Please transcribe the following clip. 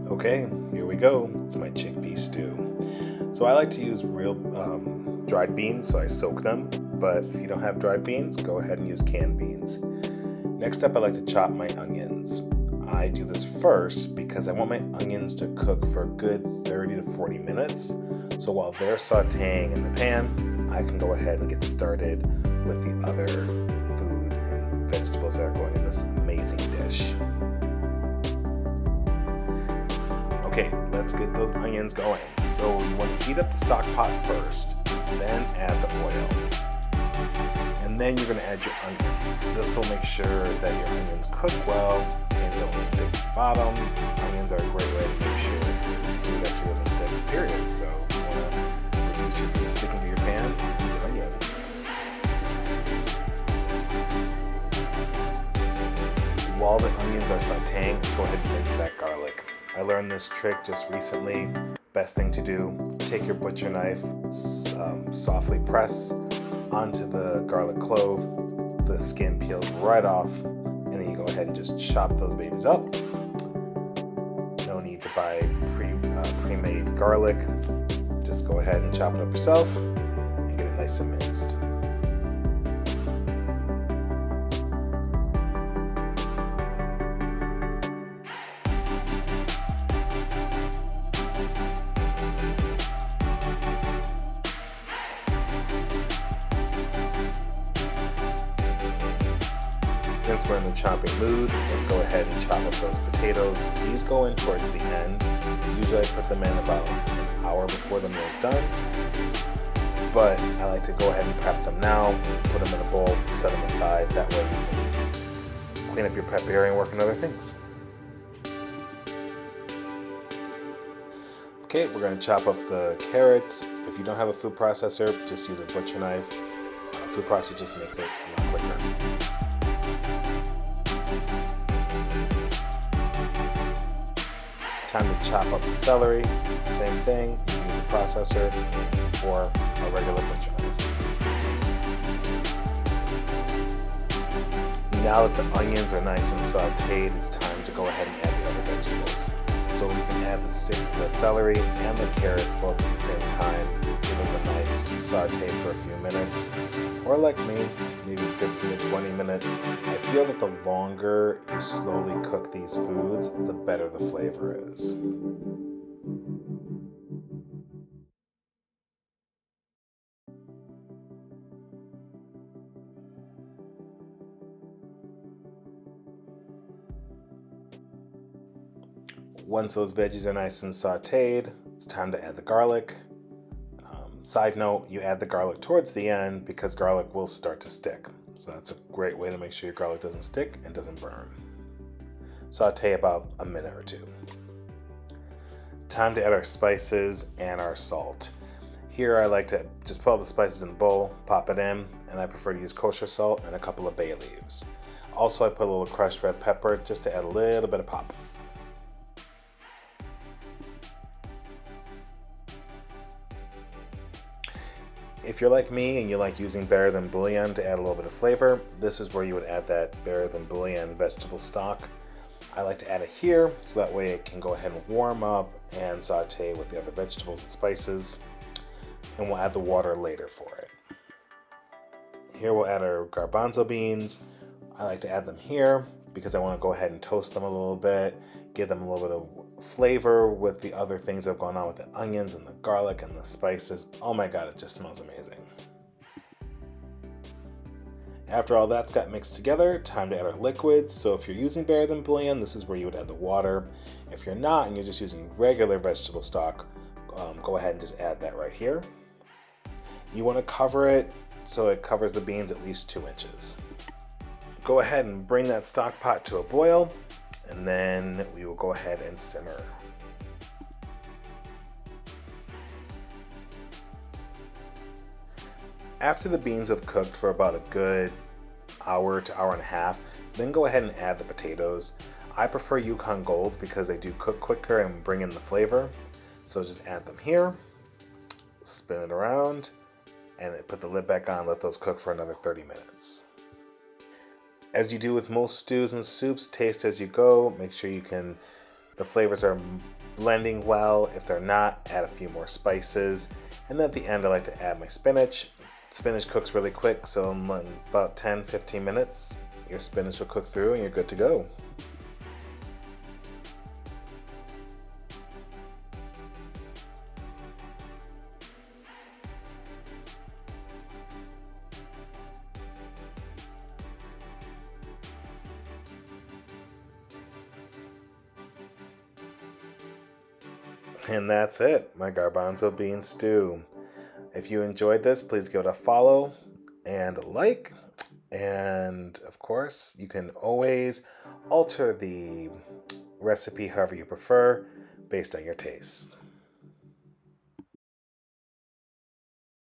Okay, here we go. It's my chickpea stew. So I like to use real dried beans, so I soak them. But if you don't have dried beans, go ahead and use canned beans. Next up, I like to chop my onions. I do this first because I want my onions to cook for a good 30 to 40 minutes. So while they're sauteing in the pan, I can go ahead and get started with the other food and vegetables that are going in this amazing dish. Okay, let's get those onions going. So you want to heat up the stock pot first, then add the oil. And then you're going to add your onions. This will make sure that your onions cook well and don't stick to the bottom. Onions are a great way to make sure that your food actually doesn't stick, period. So if you want to reduce your food sticking to your pans, use onions. While the onions are sauteing, let's go ahead and mince that garlic. I learned this trick just recently. Best thing to do, take your butcher knife, softly press onto the garlic clove, the skin peels right off, and then you go ahead and just chop those babies up. No need to buy pre-made garlic. Just go ahead and chop it up yourself and get it nice and minced. Since we're in the chopping mood, let's go ahead and chop up those potatoes. These go in towards the end. Usually I put them in about an hour before the meal's done. But I like to go ahead and prep them now, put them in a bowl, set them aside. That way you can clean up your prep area and work on other things. Okay, we're going to chop up the carrots. If you don't have a food processor, just use a butcher knife. A food processor just makes it a lot quicker. Time to chop up the celery. Same thing, you can use a processor or a regular butcher knife. Now that the onions are nice and sauteed, it's time to go ahead and add the other vegetables. So we can add the celery and the carrots both at the same time. Give it a nice saute for a few minutes, or like me, maybe 15 to 20 minutes. I feel that the longer you slowly cook these foods, the better the flavor is. Once those veggies are nice and sauteed, it's time to add the garlic. Side note, you add the garlic towards the end because garlic will start to stick. So that's a great way to make sure your garlic doesn't stick and doesn't burn. Saute about a minute or two. Time to add our spices and our salt. Here I like to just put all the spices in the bowl, pop it in, and I prefer to use kosher salt and a couple of bay leaves. Also I put a little crushed red pepper just to add a little bit of pop. If you're like me and you like using Better Than Bouillon to add a little bit of flavor, this is where you would add that Better Than Bouillon vegetable stock. I like to add it here so that way it can go ahead and warm up and saute with the other vegetables and spices. And we'll add the water later for it. Here we'll add our garbanzo beans. I like to add them here because I want to go ahead and toast them a little bit, give them a little bit of flavor with the other things that have gone on with the onions and the garlic and the spices. Oh my god, it just smells amazing. After all that's got mixed together, time to add our liquids. So if you're using Better Than Bouillon, this is where you would add the water. If you're not and you're just using regular vegetable stock, go ahead and just add that right here. You want to cover it so it covers the beans at least 2 inches. Go ahead and bring that stock pot to a boil, and then we will go ahead and simmer. After the beans have cooked for about a good hour to hour and a half, then go ahead and add the potatoes. I prefer Yukon Golds because they do cook quicker and bring in the flavor. So just add them here, spin it around, and put the lid back on, let those cook for another 30 minutes. As you do with most stews and soups, taste as you go. Make sure you can the flavors are blending well. If they're not, add a few more spices. And then at the end, I like to add my spinach. Spinach cooks really quick, so in about 10-15 minutes, your spinach will cook through and you're good to go. And that's it, my garbanzo bean stew. If you enjoyed this, please give it a follow and a like. And of course, you can always alter the recipe however you prefer based on your tastes.